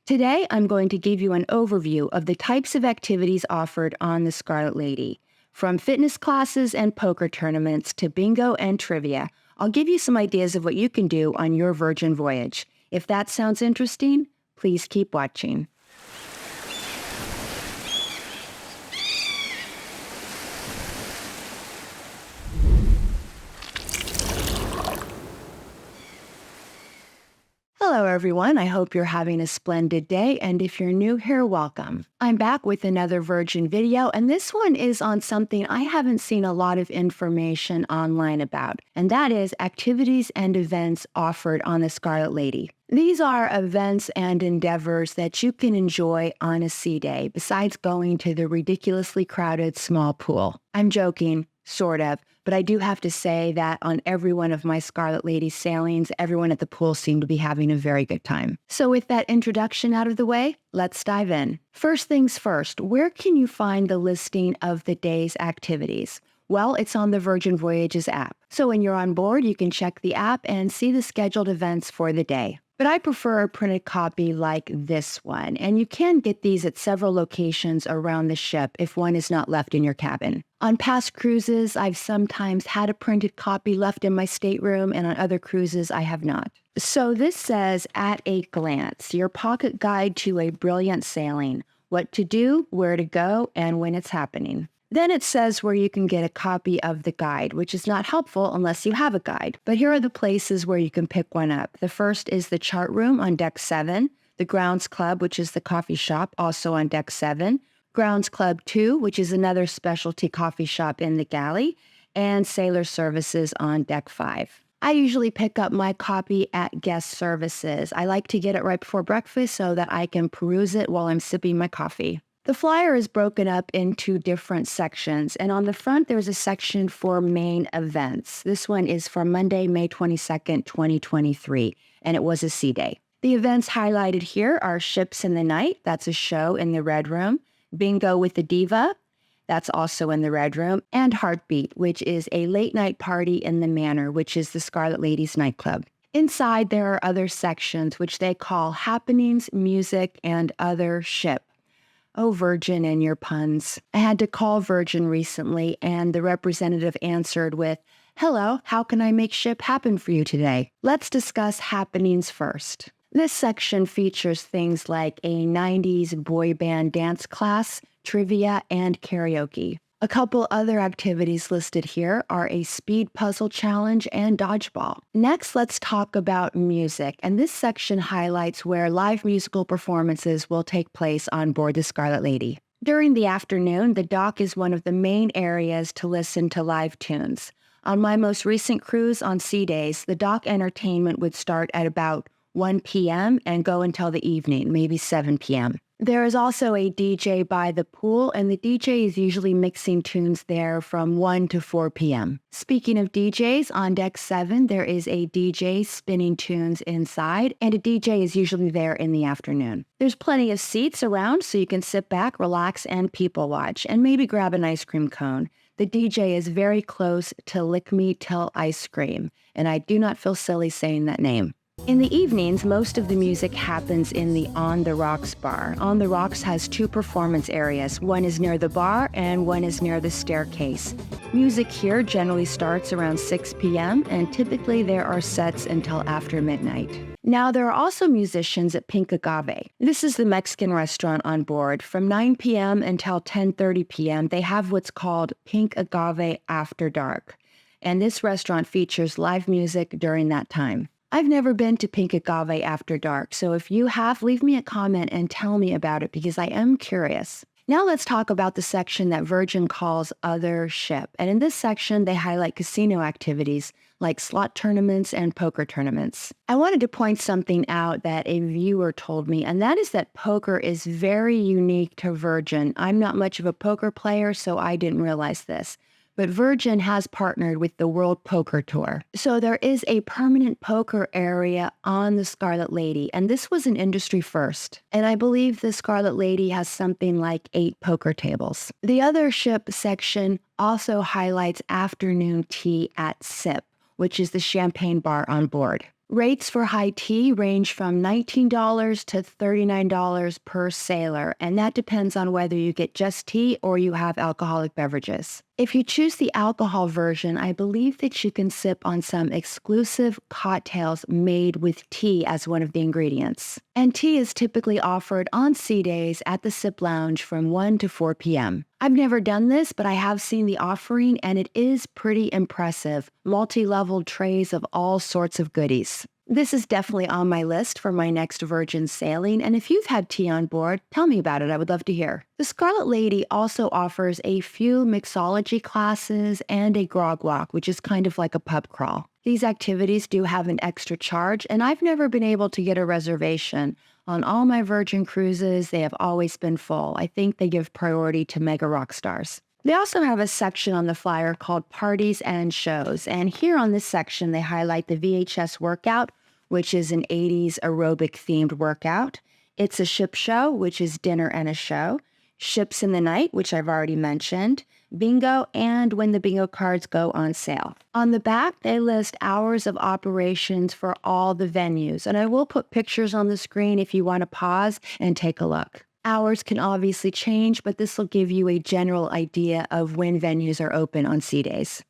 Today, I'm going to give you an overview of the types of activities offered on the Scarlet Lady. From fitness classes and poker tournaments to bingo and trivia, I'll give you some ideas of what you can do on your Virgin voyage. If that sounds interesting, please keep watching. Hello everyone, I hope you're having a splendid day, and if you're new here, welcome. I'm back with another Virgin video, and this one is on something I haven't seen a lot of information online about, and that is activities and events offered on the Scarlet Lady. These are events and endeavors that you can enjoy on a sea day, besides going to the ridiculously crowded small pool. I'm joking. Sort of, but I do have to say that on every one of my Scarlet Lady sailings, everyone at the pool seemed to be having a very good time. So with that introduction out of the way, let's dive in. First things first, where can you find the listing of the day's activities? Well, it's on the Virgin Voyages app. So when you're on board, you can check the app and see the scheduled events for the day. But I prefer a printed copy like this one, and you can get these at several locations around the ship if one is not left in your cabin. On past cruises, I've sometimes had a printed copy left in my stateroom, and on other cruises, I have not. So this says, at a glance, your pocket guide to a brilliant sailing, what to do, where to go, and when it's happening. Then it says where you can get a copy of the guide, which is not helpful unless you have a guide. But here are the places where you can pick one up. The first is the chart room on deck 7, the Grounds Club, which is the coffee shop, also on deck 7, Grounds Club 2, which is another specialty coffee shop in the galley, and Sailor Services on deck 5. I usually pick up my copy at guest services. I like to get it right before breakfast so that I can peruse it while I'm sipping my coffee. The flyer is broken up into different sections, and on the front there's a section for main events. This one is for Monday, May 22nd, 2023, and it was a sea day. The events highlighted here are Ships in the Night, that's a show in the Red Room, Bingo with the Diva, that's also in the Red Room, and Heartbeat, which is a late night party in the Manor, which is the Scarlet Ladies nightclub. Inside there are other sections which they call Happenings, Music, and Other Ship. Oh, Virgin and your puns. I had to call Virgin recently, and the representative answered with, "Hello, how can I make ship happen for you today?" Let's discuss happenings first. This section features things like a 90s boy band dance class, trivia, and karaoke. A couple other activities listed here are a speed puzzle challenge and dodgeball. Next, let's talk about music, and this section highlights where live musical performances will take place on board the Scarlet Lady. During the afternoon, the dock is one of the main areas to listen to live tunes. On my most recent cruise on sea days, the dock entertainment would start at about 1 p.m. and go until the evening, maybe 7 p.m. There is also a DJ by the pool, and the DJ is usually mixing tunes there from 1 to 4 p.m. Speaking of DJs, on deck 7, there is a DJ spinning tunes inside, and a DJ is usually there in the afternoon. There's plenty of seats around, so you can sit back, relax, and people watch, and maybe grab an ice cream cone. The DJ is very close to Lick Me Till Ice Cream, and I do not feel silly saying that name. In the evenings, most of the music happens in the On the Rocks bar. On the Rocks has two performance areas. One is near the bar and one is near the staircase. Music here generally starts around 6 p.m. and typically there are sets until after midnight. Now, there are also musicians at Pink Agave. This is the Mexican restaurant on board. From 9 p.m. until 10:30 p.m., they have what's called Pink Agave After Dark. And this restaurant features live music during that time. I've never been to Pink Agave After Dark, so if you have, leave me a comment and tell me about it because I am curious. Now let's talk about the section that Virgin calls Other Ship. And in this section, they highlight casino activities like slot tournaments and poker tournaments. I wanted to point something out that a viewer told me, and that is that poker is very unique to Virgin. I'm not much of a poker player, so I didn't realize this. But Virgin has partnered with the World Poker Tour. So there is a permanent poker area on the Scarlet Lady, and this was an industry first. And I believe the Scarlet Lady has something like 8 poker tables. The Other Ship section also highlights afternoon tea at Sip, which is the champagne bar on board. Rates for high tea range from $19 to $39 per sailor, and that depends on whether you get just tea or you have alcoholic beverages. If you choose the alcohol version, I believe that you can sip on some exclusive cocktails made with tea as one of the ingredients. And tea is typically offered on sea days at the Sip Lounge from 1 to 4 p.m. I've never done this, but I have seen the offering, and it is pretty impressive. Multi-level trays of all sorts of goodies. This is definitely on my list for my next Virgin sailing, and if you've had tea on board, tell me about it. I would love to hear. The Scarlet Lady also offers a few mixology classes and a grog walk, which is kind of like a pub crawl. These activities do have an extra charge, and I've never been able to get a reservation. On all my Virgin cruises, they have always been full. I think they give priority to mega rock stars. They also have a section on the flyer called Parties and Shows, and here on this section, they highlight the VHS workout, which is an 80s aerobic-themed workout. It's a ship show, which is dinner and a show. Ships in the Night, which I've already mentioned. Bingo, and when the bingo cards go on sale. On the back, they list hours of operations for all the venues, and I will put pictures on the screen if you want to pause and take a look. Hours can obviously change, but this will give you a general idea of when venues are open on sea days.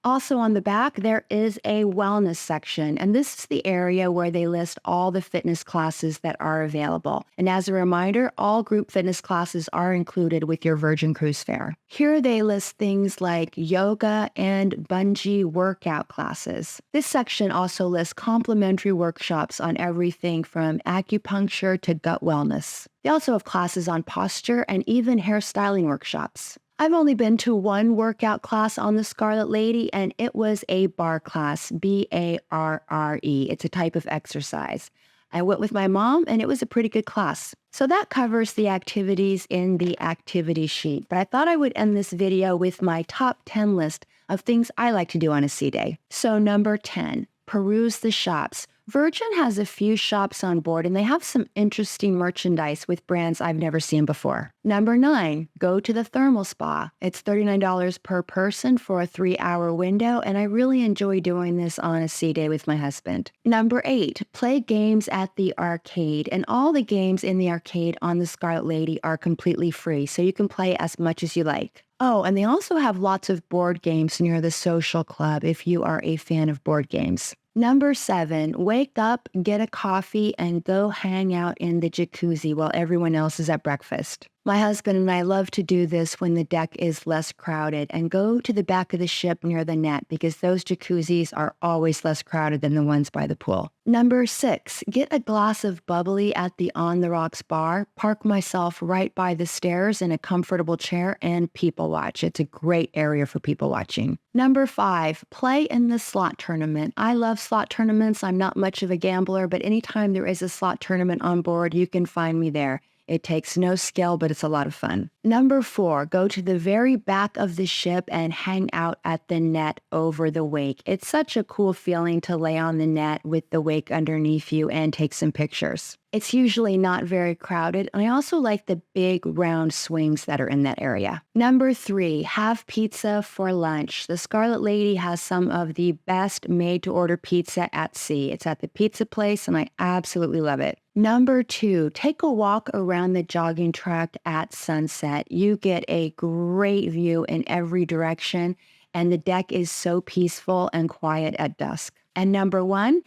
Also on the back, there is a wellness section, and this is the area where they list all the fitness classes that are available. And as a reminder, all group fitness classes are included with your Virgin Cruise fare. Here they list things like yoga and bungee workout classes. This section also lists complimentary workshops on everything from acupuncture to gut wellness. They also have classes on posture and even hairstyling workshops. I've only been to one workout class on the Scarlet Lady, and it was a bar class, B-A-R-R-E. It's a type of exercise. I went with my mom, and it was a pretty good class. So that covers the activities in the activity sheet, but I thought I would end this video with my top 10 list of things I like to do on a sea day. So number 10, peruse the shops. Virgin has a few shops on board, and they have some interesting merchandise with brands I've never seen before. Number 9, go to the thermal spa. It's $39 per person for a 3-hour window, and I really enjoy doing this on a sea day with my husband. Number 8, play games at the arcade, and all the games in the arcade on the Scarlet Lady are completely free, so you can play as much as you like. Oh, and they also have lots of board games near the social club if you are a fan of board games. Number 7, wake up, get a coffee, and go hang out in the jacuzzi while everyone else is at breakfast. My husband and I love to do this when the deck is less crowded and go to the back of the ship near the net because those jacuzzis are always less crowded than the ones by the pool. Number 6, get a glass of bubbly at the On the Rocks bar, park myself right by the stairs in a comfortable chair, and people watch. It's a great area for people watching. Number 5, play in the slot tournament. I love slot tournaments. I'm not much of a gambler, but anytime there is a slot tournament on board, you can find me there. It takes no skill, but it's a lot of fun. Number 4, go to the very back of the ship and hang out at the net over the wake. It's such a cool feeling to lay on the net with the wake underneath you and take some pictures. It's usually not very crowded, and I also like the big round swings that are in that area. Number 3, have pizza for lunch. The Scarlet Lady has some of the best made-to-order pizza at sea. It's at the pizza place, and I absolutely love it. Number 2, take a walk around the jogging track at sunset. You get a great view in every direction, and the deck is so peaceful and quiet at dusk. And number 1,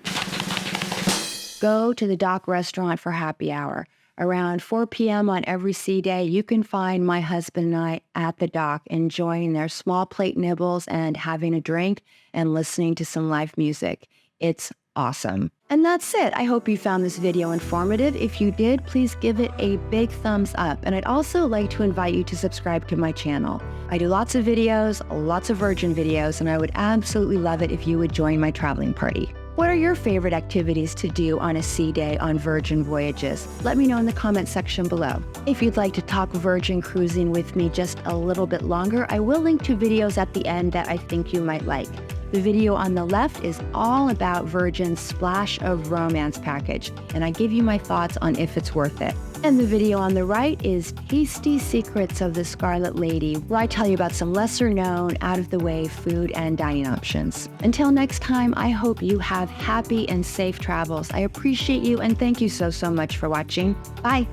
go to the dock restaurant for happy hour. Around 4 p.m. on every sea day, you can find my husband and I at the dock enjoying their small plate nibbles and having a drink and listening to some live music. It's awesome. And that's it. I hope you found this video informative. If you did, please give it a big thumbs up. And I'd also like to invite you to subscribe to my channel. I do lots of videos, lots of Virgin videos, and I would absolutely love it if you would join my traveling party. What are your favorite activities to do on a sea day on Virgin Voyages? Let me know in the comment section below. If you'd like to talk Virgin cruising with me just a little bit longer, I will link to videos at the end that I think you might like. The video on the left is all about Virgin's Splash of Romance package, and I give you my thoughts on if it's worth it. And the video on the right is Tasty Secrets of the Scarlet Lady, where I tell you about some lesser known, out-of-the-way food and dining options. Until next time, I hope you have happy and safe travels. I appreciate you and thank you so much for watching. Bye!